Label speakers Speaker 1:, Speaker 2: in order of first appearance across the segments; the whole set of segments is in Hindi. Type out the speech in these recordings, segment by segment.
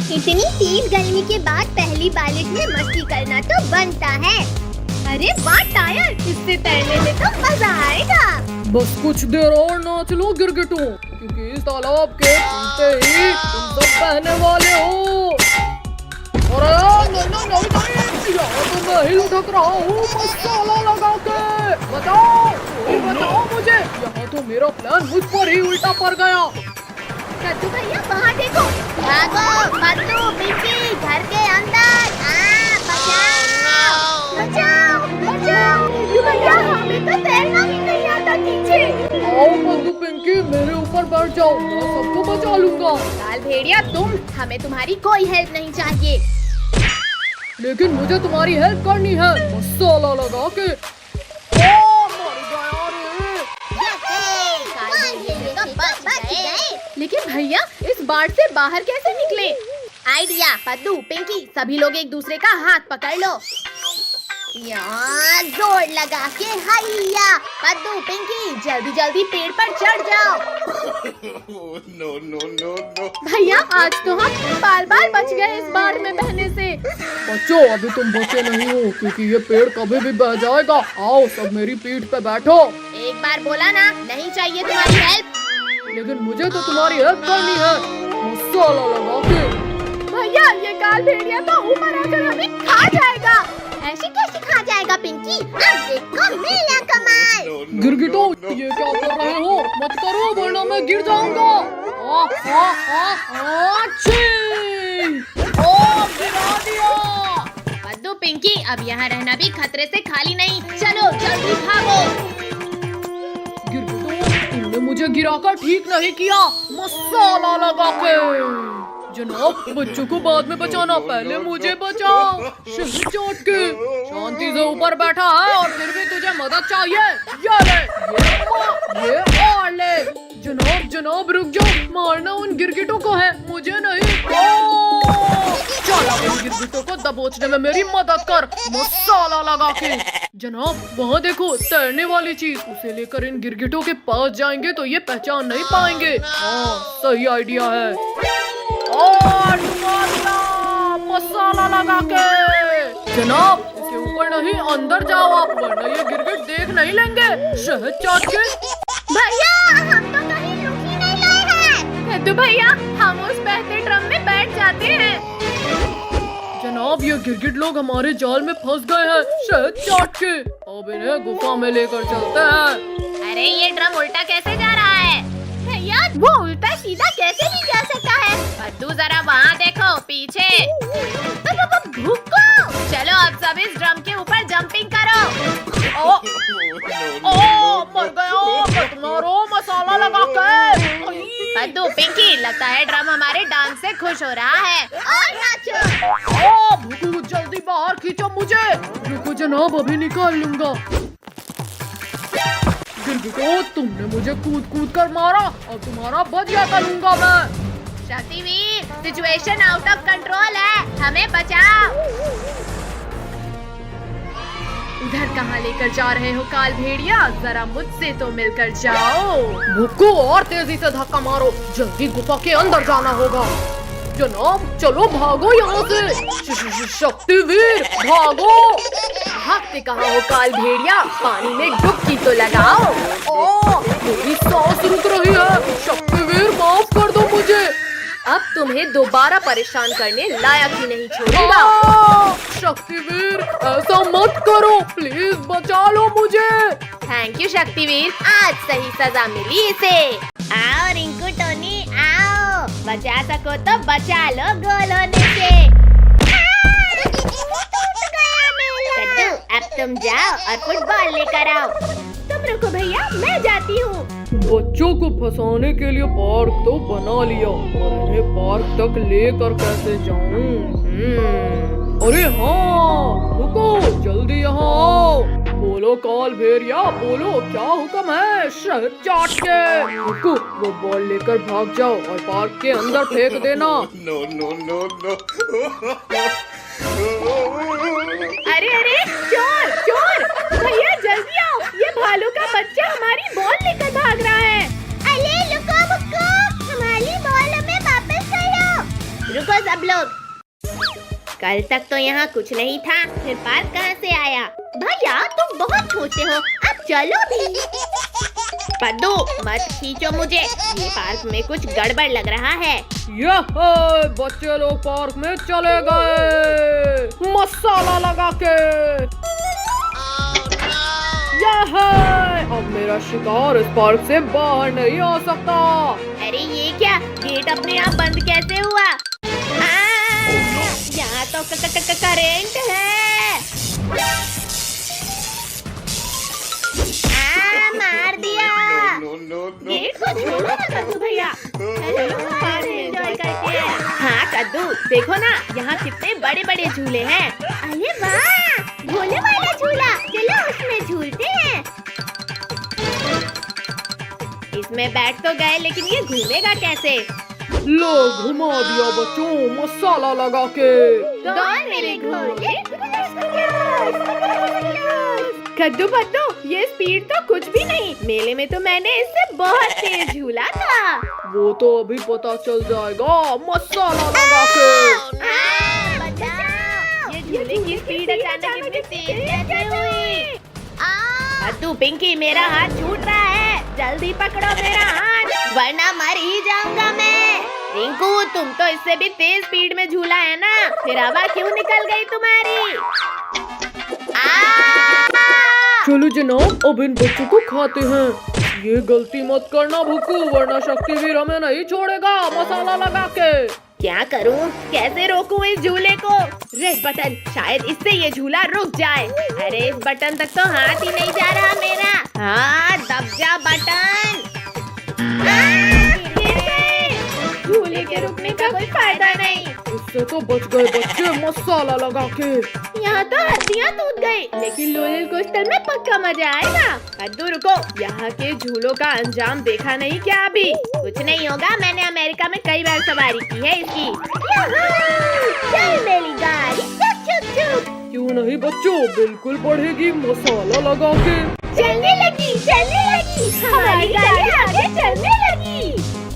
Speaker 1: इतनी तेज गर्मी के बाद पहली बारिश में मस्ती करना तो बनता है। अरे वाह टायर, इससे तैरने में तो मजा आएगा।
Speaker 2: बस कुछ देर और नाच लो गिरगिटों, क्योंकि इस तालाब के नीचे ही तुम सब बहने वाले हो। अरे नहीं, यहाँ तो मैं ही लुढ़क रहा हूँ मसाला लगा के। बताओ, कोई बताओ मुझे, यहाँ तो मेरा प्लान मुझ पर ही उल्टा पड़ गया।
Speaker 1: कद्दू भैया वहाँ देखो, भागो कद्दू पिंकी, घर के अंदर। बचाओ बचाओ बचाओ। कद्दू भैया हमें तो तैरना भी नहीं आता नीचे।
Speaker 2: आओ कद्दू पिंकी, मेरे ऊपर बैठ जाओ, मैं सबको बचा लूंगा।
Speaker 1: लाल भेड़िया तुम, हमें तुम्हारी कोई हेल्प नहीं चाहिए।
Speaker 2: लेकिन मुझे तुम्हारी हेल्प करनी है मसाला लगा के।
Speaker 1: लेकिन भैया इस बाढ़ से बाहर कैसे निकले? आइडिया, कद्दू पिंकी सभी लोग एक दूसरे का हाथ पकड़ लो। यहाँ जोर लगा के हैया। कद्दू पिंकी जल्दी जल्दी पेड़ पर चढ़ जाओ।
Speaker 3: No.
Speaker 1: भैया आज तो हम बाल बाल बच गए इस बाढ़ में बहने से।
Speaker 2: बच्चों अभी तुम बचे नहीं हो, क्योंकि ये पेड़ कभी भी बह जाएगा। आओ सब मेरी पीठ पे बैठो।
Speaker 1: एक बार बोला ना, नहीं चाहिए तुम्हारी हेल्प।
Speaker 2: लेकिन मुझे तो तुम्हारी हेल्प करनी है मसाला लगा के।
Speaker 1: भैया ये काल भेड़िया तो ऊपर आकर हमें खा जाएगा। ऐसे कैसे खा जाएगा पिंकी? अब देखो मेरा कमाल।
Speaker 2: गिरगिटो ये क्या कर रहे हो? मत करो वरना मैं गिर जाऊंगा। ओ गिरा दिया।
Speaker 1: कद्दू पिंकी अब यहाँ रहना भी खतरे से खाली नहीं। चलो जल्दी भागो।
Speaker 2: गिरगिटो तुमने मुझे गिराकर ठीक नहीं किया मसाला लगा के। जनाब बच्चों को बाद में बचाना, पहले मुझे बचाओ। शहर चोट के शांति से ऊपर बैठा है और फिर भी तुझे मदद चाहिए। ये ले, ये और ले। जनाब रुक जाओ, मारना उन गिरगिटों को है, मुझे नहीं। चलो उन गिरगिटों को दबोचने में मेरी मदद कर मसाला लगा के। जनाब वहाँ देखो तैरने वाली चीज, उसे लेकर इन गिरगिटों के पास जाएंगे तो ये पहचान नहीं पाएंगे। हाँ सही आइडिया है। और मसाला लगा के। जनाब इसके ऊपर नहीं, अंदर जाओ आप, वरना ये गिरगिट देख नहीं लेंगे। शहद चाट के।
Speaker 1: भैया हम तो कहीं रुक ही नहीं रहे हैं। कद्दू भैया हम उस बहते ड्रम में बैठ जाते हैं।
Speaker 2: जनाब ये गिरगिट लोग हमारे जाल में फंस गए हैं शहद चाट के। अब इन्हें गुफा में लेकर चलते हैं।
Speaker 1: अरे ये ड्रम उल्टा कैसे जा रहा है? भैया वो उल्टा सीधा कैसे नहीं जा सकता है? कद्दू जरा वहाँ देखो पीछे। भूखो। चलो अब सब इस ड्रम के ऊपर जंपिंग करो।
Speaker 2: मर गया, मारो मसाला लगा के।
Speaker 1: कद्दू पिंकी लगता है ड्रम हमारे डांस से खुश हो रहा है। और नाचो।
Speaker 2: भूखू जल्दी बाहर खींचो मुझे। रुको जनाब अभी निकाल लूंगा। गिरगिटो तुमने मुझे कूद कूद कर मारा और तुम्हारा बदला करूंगा मैं।
Speaker 1: Shaktiveer situation out of control है, हमें बचाओ। उधर कहाँ लेकर जा रहे हो काल भेड़िया? जरा मुझसे तो मिलकर जाओ।
Speaker 2: भुक्को और तेजी से धक्का मारो, जल्दी गुफा के अंदर जाना होगा। जनाब चलो भागो यहाँ से। शक्तिवीर भागो।
Speaker 1: भागते कहाँ हो काल भेड़िया? पानी में डुबकी तो लगाओ।
Speaker 2: मेरी सांस रुक रही है। शक्तिवीर माफ कर दो मुझे।
Speaker 1: अब तुम्हें दोबारा परेशान करने लायक ही नहीं छोड़ूंगा।
Speaker 2: शक्तिवीर ऐसा मत करो, प्लीज बचा लो मुझे।
Speaker 1: थैंक यू शक्तिवीर, आज सही सजा मिली इसे। आओ रिंकू टोनी आओ, बचा सको तो बचा लो गोल होने से। कद्दू अब तुम जाओ और फुटबॉल लेकर आओ। तुम रुको भैया, मैं जाती हूँ।
Speaker 2: बच्चों को फंसाने के लिए पार्क तो बना लिया, और इन्हें पार्क तक लेकर कैसे जाऊं? अरे हाँ रुको, जल्दी यहाँ आओ। बोलो काल भेड़िया, बोलो क्या हुक्म है? शहद चाट के। रुको वो बॉल लेकर भाग जाओ और पार्क के अंदर फेंक देना।
Speaker 3: No.
Speaker 1: अरे अरे चोर चोर, भैया जल्दी आओ, ये भालू का बच्चा हमारी बॉल लेकर भाग रहा है। अरे लुको बुक्को, हमारी बॉल हमें वापस करो। रुको सब सब लोग। कल तक तो यहाँ कुछ नहीं था, फिर पार्क कहाँ से आया? भैया तुम बहुत छोटे हो, अब चलो भी। पद्दू मत खींचो मुझे, ये पार्क में कुछ गड़बड़ लग रहा है।
Speaker 2: यह बच्चे लोग पार्क में चले गए मसाला लगा के। यह अब मेरा शिकार इस पार्क से बाहर नहीं आ सकता।
Speaker 1: अरे ये क्या, गेट अपने आप बंद कैसे हुआ? यहाँ तो करेंट है। मार दिया।
Speaker 3: No, no, no.
Speaker 1: गेट को छोड़ो ना कद्दू भैया। एंजॉय करते हैं। हाँ कद्दू देखो ना, यहाँ कितने बड़े बड़े झूले हैं। अरे वाह, झूले वाला झूला, चलो उसमें झूलते हैं। इसमें बैठ तो गए, लेकिन ये घूमेगा कैसे?
Speaker 2: लो घुमा दिया बच्चों मसाला लगा के।
Speaker 1: कौन मेरे घोड़े? कद्दू पद्दू, ये स्पीड तो कुछ भी नहीं। मेले में तो मैंने इससे बहुत तेज झूला था।
Speaker 2: वो तो अभी पता चल जाएगा मसाला लगा के।
Speaker 1: बचाओ! ये झूले की स्पीड अचानक इतनी तेज कैसे हुई? कद्दू पिंकी, मेरा हाथ छूट रहा है, जल्दी पकड़ो मेरा हाथ, वरना मर ही जाऊंगा मैं। रिंकू तुम तो इससे भी तेज स्पीड में झूला है ना, फिर हवा क्यों निकल गई तुम्हारी?
Speaker 2: चलो जनाब, अब इन बच्चों को खाते हैं। ये गलती मत करना भुक्कू, वरना शक्तिवीर हमें नहीं छोड़ेगा मसाला लगा के।
Speaker 1: क्या करूं? कैसे रोकूं इस झूले को? रेड बटन, शायद इससे ये झूला रुक जाए। अरे इस बटन तक तो हाथ ही नहीं जा रहा मेरा। हाँ दब जा बटन। गिर गए। झूले के रुकने का कोई फायदा नहीं।
Speaker 2: इससे तो बच गए बच्चे मसाला लगा के।
Speaker 1: यहाँ तो हड्डियाँ टूट गई, लेकिन रोलर कोस्टर में पक्का मजा आएगा। कद्दू रुको, यहाँ के झूलों का अंजाम देखा नहीं क्या अभी? कुछ नहीं होगा, मैंने अमेरिका में कई बार सवारी की है इसकी। चल मेरी गाड़ी, चुप चुप चुप।
Speaker 2: क्यों नहीं बच्चों, बिल्कुल बढ़ेगी मसाला लगा के।
Speaker 1: चलने लगी, हमारी गाड़ी आगे चलने लगी।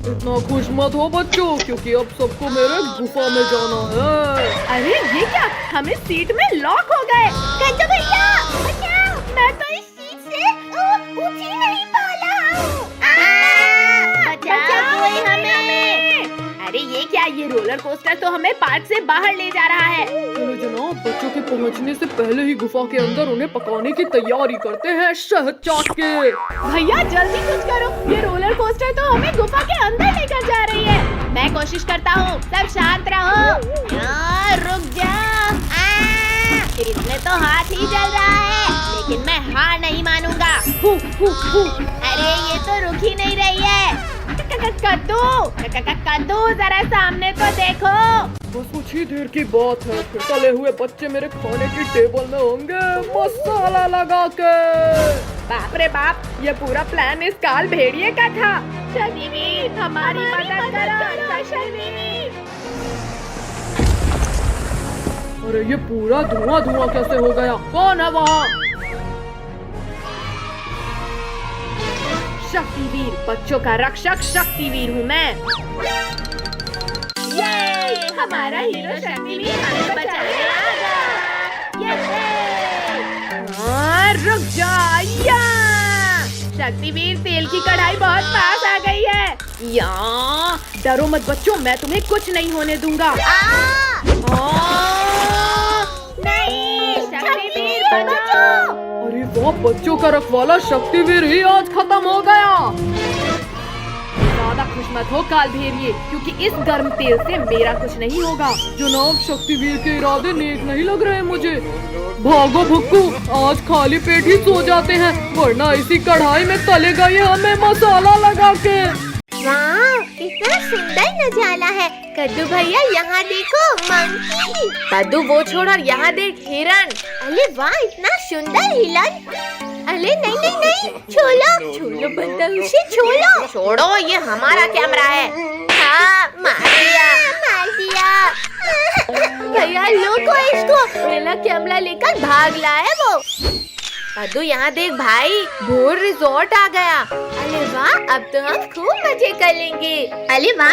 Speaker 2: इतना खुश मत हो बच्चों, क्योंकि अब सबको मेरे गुफा में जाना है।
Speaker 1: अरे ये क्या, हम इस सीट में लॉक हो गए। कद्दू भैया बचाओ, मैं तो इस सीट से ऊंची नहीं पा रहा हूँ। बचाओ कोई हमें। अरे ये क्या, ये रोलर कोस्टर तो हमें पार्क से बाहर ले जा रहा है।
Speaker 2: चलो जनाब, बच्चों के पहुंचने से पहले ही गुफा के अंदर उन्हें पकाने की तैयारी करते हैं शहद चाट के।
Speaker 1: भैया जल्दी कुछ करो, ये रोलर कोस्टर तो हमें गुफा के अंदर लेकर जा रही है। मैं कोशिश करता हूँ, सब शांत रहो। रुक जाओ। फिर इसमें तो हाथ ही जल रहा है, लेकिन मैं हार नहीं मानूंगा। अरे ये तो रुक ही नहीं रही है। कद्दू जरा सामने तो देखो।
Speaker 2: बस कुछ ही देर की बात है, फिर तले हुए बच्चे मेरे खाने की टेबल में होंगे मसाला लगा के।
Speaker 1: बाप रे बाप, ये पूरा प्लान इस काल भेड़िए का था। शनिवीर हमारी मदद करो शनिवीर।
Speaker 2: अरे ये पूरा धुआं धुआं कैसे हो गया? कौन है वहाँ?
Speaker 1: शक्तिवीर, बच्चों का रक्षक शक्तिवीर हूँ मैं। ये हमारा हीरो शक्तिवीर हमें बचाने आ गया। रुक जा। शक्तिवीर, तेल की कढ़ाई बहुत पास आ गई है। डरो मत बच्चों, मैं तुम्हें कुछ नहीं होने दूंगा। नहीं, शक्तिवीर बचाओ।
Speaker 2: अरे वाह, बच्चों का रखवाला शक्तिवीर ही आज खत्म हो गया।
Speaker 1: ज्यादा खुश मत हो काल भेड़िए, क्योंकि इस गर्म तेल से मेरा कुछ नहीं होगा।
Speaker 2: जनाब, शक्तिवीर के इरादे नेक नहीं लग रहे मुझे। भागो भुक्कू, आज खाली पेट ही सो जाते हैं, वरना इसी कढ़ाई में तलेगा ये हमें मसाला लगा के।
Speaker 1: वाह, कितना सुंदर नजारा है। कद्दू भैया यहाँ देखो, मंकी। कद्दू वो छोड़ और यहाँ देख हिरन। अरे वाह, इतना सुंदर हिरन। अरे नहीं नहीं नहीं, छोड़ो बदतमीजी, छोड़ो, ये हमारा कैमरा है। हाँ, मार दिया। भैया लोगो इसको, मेरा कैमरा लेकर भाग लाए वो। कद्दू यहाँ देख भाई, भोर रिजॉर्ट आ गया। अरे वाह, अब तो हम खूब मजे करेंगे। अरे वाह,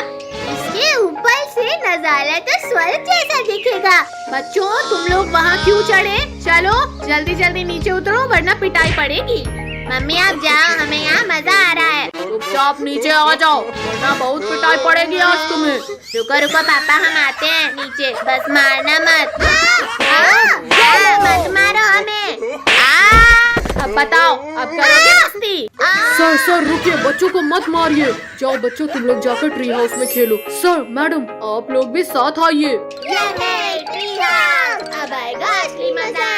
Speaker 1: इसके ऊपर ऊपर से नजारा तो स्वर्ग जैसा दिखेगा। बच्चों तुम लोग वहाँ क्यों चढ़े? चलो जल्दी जल्दी नीचे उतरो वरना पिटाई पड़ेगी। मम्मी आप जाओ, हमें यहाँ मजा आ रहा है।
Speaker 2: चुपचाप नीचे आ जाओ वरना बहुत पिटाई पड़ेगी आज तुम्हें।
Speaker 1: रुको रुको पापा, हम आते हैं नीचे, बस मारना मत। मत मारो हमें।
Speaker 2: अब बताओ अब करोगे मस्ती? सर सर रुकिए, बच्चों को मत मारिए। जाओ बच्चों तुम लोग जाकर ट्री हाउस में खेलो। सर मैडम आप लोग भी साथ आइए।
Speaker 1: ट्री हाउस, अब आएगा असली मजा।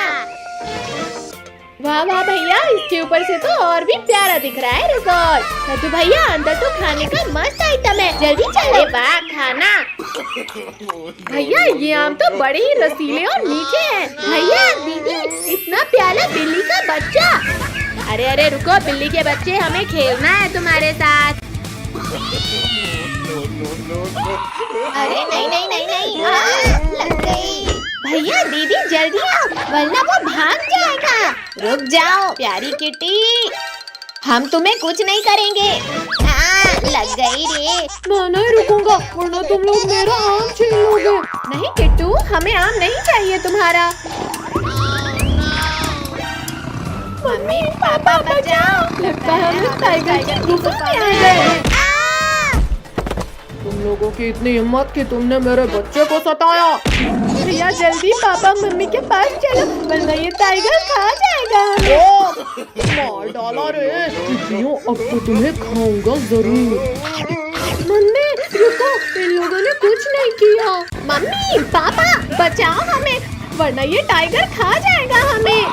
Speaker 1: वाह वाह भैया, इसके ऊपर से तो और भी प्यारा दिख रहा है रिजॉर्ट। तो भैया अंदर तो खाने का मस्त आइटम है, जल्दी चले। वाह खाना। भैया ये आम तो बड़े ही रसीले और मीठे हैं। भैया दीदी इतना प्यारा बिल्ली का बच्चा। अरे अरे रुको, बिल्ली के बच्चे हमें खेलना है तुम्हारे साथ। अरे नहीं नहीं नहीं नहीं, लग गई। भैया दीदी जल्दी आओ वरना वो भाग जाएगा। रुक जाओ प्यारी किटी, हम तुम्हें कुछ नहीं करेंगे। लग गई रे।
Speaker 2: मैं नहीं रुकूंगा वरना तुम लोग मेरा आम छीन लोगे।
Speaker 1: नहीं किट्टू, हमें आम नहीं चाहिए तुम्हारा। मम्मी पापा बचाओ,
Speaker 2: लगता है हम टाइगर की गुफा में आ गए। तुम लोगों की इतनी हिम्मत कि तुमने मेरे बच्चे को सताया।
Speaker 1: भैया जल्दी पापा मम्मी के पास चलो वरना ये टाइगर खा जाएगा हमें।
Speaker 2: ओ, मार डाला रे। अब तो तुम्हें खाऊंगा जरूर।
Speaker 1: मम्मी रुको, इन लोगों ने कुछ नहीं किया। मम्मी पापा बचाओ हमें वरना ये टाइगर खा जाएगा हमें।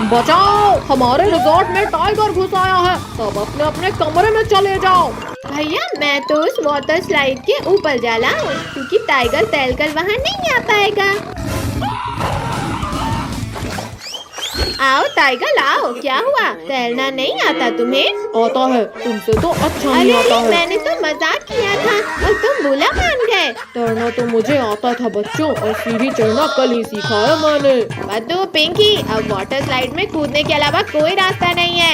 Speaker 2: बचाओ, हमारे रिजॉर्ट में टाइगर घुस आया है। सब अपने अपने कमरे में चले जाओ।
Speaker 1: भैया मैं तो उस वाटर स्लाइड के ऊपर जा रहा हूँ क्योंकि टाइगर तैरकर वहाँ नहीं आ पाएगा। आओ टाइगर आओ, क्या हुआ? तैरना नहीं आता तुम्हें?
Speaker 2: आता है, तुमसे तो अच्छा नहीं
Speaker 1: अरे
Speaker 2: आता है।
Speaker 1: मैंने तो मजाक किया था और तुम बुरा मान गए।
Speaker 2: तैरना तो मुझे आता था बच्चों, और सीढ़ी चढ़ना कल ही सीखा है मैंने।
Speaker 1: बद्दू पिंकी, अब वाटर स्लाइड में कूदने के अलावा कोई रास्ता नहीं है।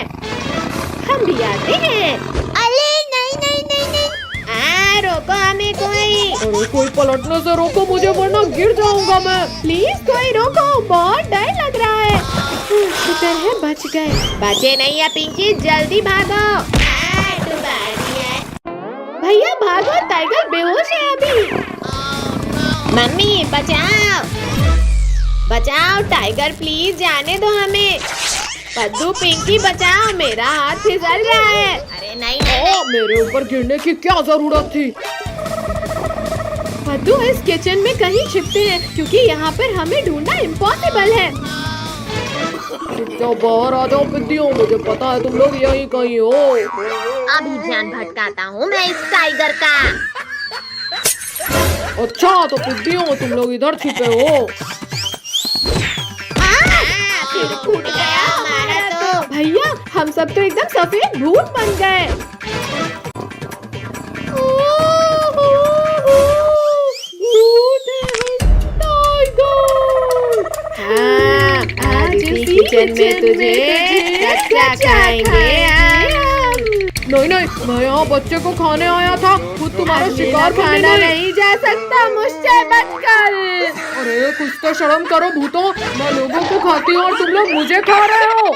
Speaker 1: हम भी आते हैं। अरे नहीं नहीं नहीं नहीं, रोको हमें कोई।
Speaker 2: अरे कोई पलटने से रोको मुझे वरना गिर जाऊंगा मैं।
Speaker 1: प्लीज कोई रोको, बहुत डर लग रहा है। शुक्र है बच गए। बचे नहीं है पिंकी, जल्दी भागो। भैया भागो, टाइगर बेहोश है अभी। मम्मी बचाओ बचाओ, टाइगर प्लीज जाने दो हमें। पद्दू पिंकी बचाओ, मेरा हाथ फिसल रहा है। अरे नहीं नहीं,
Speaker 2: मेरे ऊपर गिरने की क्या जरूरत थी?
Speaker 1: पद्दू इस किचन में कहीं छिपते हैं क्योंकि यहाँ पर हमें ढूंढना इम्पॉसिबल है।
Speaker 2: जाओ बाहर आ जाओ पिद्दियों, मुझे पता है तुम लोग यहीं कहीं हो।
Speaker 1: अभी ध्यान भटकाता हूँ मैं इस टाइगर का।
Speaker 2: अच्छा तो पिद्दियों तुम लोग इधर छिपे हो।
Speaker 1: फिर फूट गया हमारा तो। भैया हम सब तो एकदम सफेद भूत बन गए। आज इसी किचन में तुझे कच्चा खाएंगे।
Speaker 2: नहीं नहीं, मैं यहाँ बच्चे को खाने आया था, खुद तुम्हारा शिकार
Speaker 1: खाना नहीं जा सकता मुझसे बचकर।
Speaker 2: अरे कुछ तो शर्म करो भूतों, मैं लोगों को खाती हूँ और तुम लोग मुझे खा रहे हो।